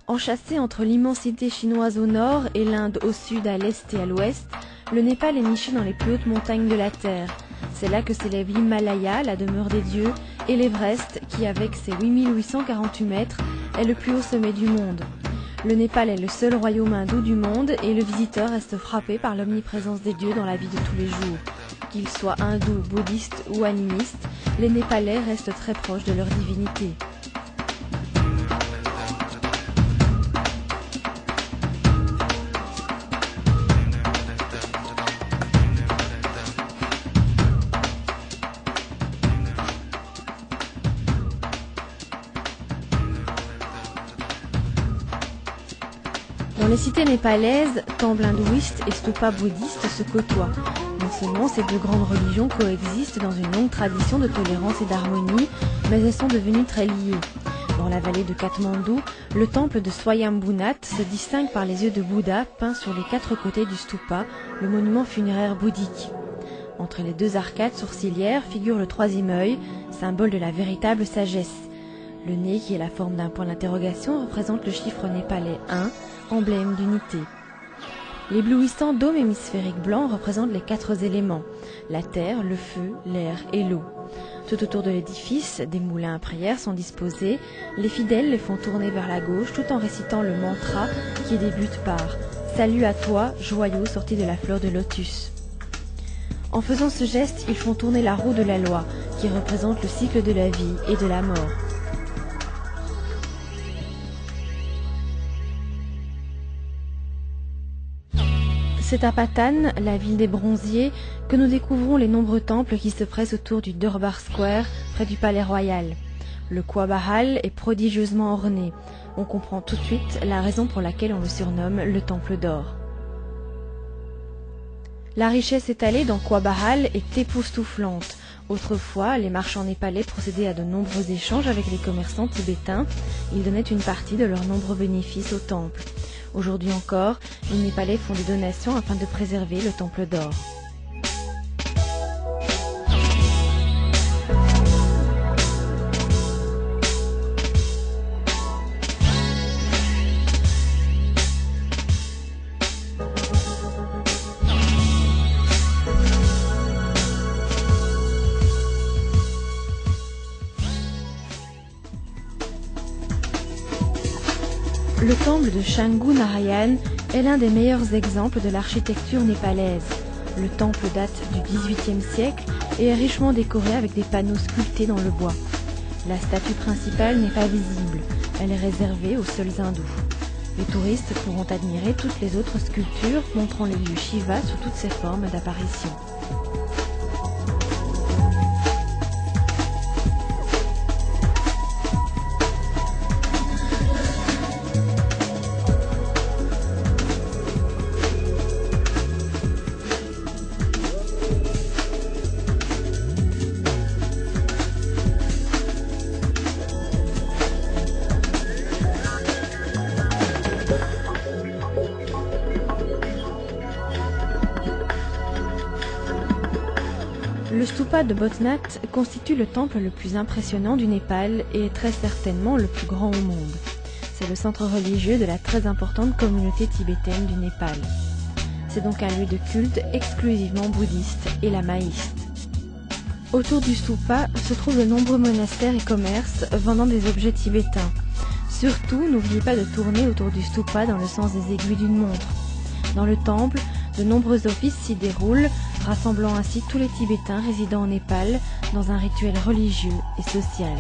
Enchâssé entre l'immensité chinoise au nord et l'Inde au sud, à l'est et à l'ouest, le Népal est niché dans les plus hautes montagnes de la Terre. C'est là que s'élève l'Himalaya, la demeure des dieux, et l'Everest, qui avec ses 8848 mètres, est le plus haut sommet du monde. Le Népal est le seul royaume hindou du monde et le visiteur reste frappé par l'omniprésence des dieux dans la vie de tous les jours. Qu'ils soient hindous, bouddhistes ou animistes, les Népalais restent très proches de leur divinité. Dans les cités népalaises, temples hindouistes et stupas bouddhistes se côtoient. Non seulement ces deux grandes religions coexistent dans une longue tradition de tolérance et d'harmonie, mais elles sont devenues très liées. Dans la vallée de Katmandou, le temple de Swayambhunath se distingue par les yeux de Bouddha peints sur les quatre côtés du stupa, le monument funéraire bouddhique. Entre les deux arcades sourcilières figure le troisième œil, symbole de la véritable sagesse. Le nez, qui est la forme d'un point d'interrogation, représente le chiffre népalais 1, emblème d'unité. L'éblouissant dôme hémisphérique blanc représente les quatre éléments, la terre, le feu, l'air et l'eau. Tout autour de l'édifice, des moulins à prière sont disposés, les fidèles les font tourner vers la gauche tout en récitant le mantra qui débute par « Salut à toi, joyau sorti de la fleur de lotus ». En faisant ce geste, ils font tourner la roue de la loi, qui représente le cycle de la vie et de la mort. C'est à Patan, la ville des bronziers, que nous découvrons les nombreux temples qui se pressent autour du Durbar Square, près du palais royal. Le Kuabahal est prodigieusement orné. On comprend tout de suite la raison pour laquelle on le surnomme le Temple d'or. La richesse étalée dans Kuabahal est époustouflante. Autrefois, les marchands népalais procédaient à de nombreux échanges avec les commerçants tibétains. Ils donnaient une partie de leurs nombreux bénéfices au temple. Aujourd'hui encore, les Népalais font des donations afin de préserver le temple d'or. Le temple de Shanghu Narayan est l'un des meilleurs exemples de l'architecture népalaise. Le temple date du XVIIIe siècle et est richement décoré avec des panneaux sculptés dans le bois. La statue principale n'est pas visible, elle est réservée aux seuls hindous. Les touristes pourront admirer toutes les autres sculptures montrant le dieu Shiva sous toutes ses formes d'apparition. Le stupa de Bodhnath constitue le temple le plus impressionnant du Népal et est très certainement le plus grand au monde. C'est le centre religieux de la très importante communauté tibétaine du Népal. C'est donc un lieu de culte exclusivement bouddhiste et lamaïste. Autour du stupa se trouvent de nombreux monastères et commerces vendant des objets tibétains. Surtout, n'oubliez pas de tourner autour du stupa dans le sens des aiguilles d'une montre. Dans le temple, de nombreux offices s'y déroulent, rassemblant ainsi tous les Tibétains résidant au Népal dans un rituel religieux et social.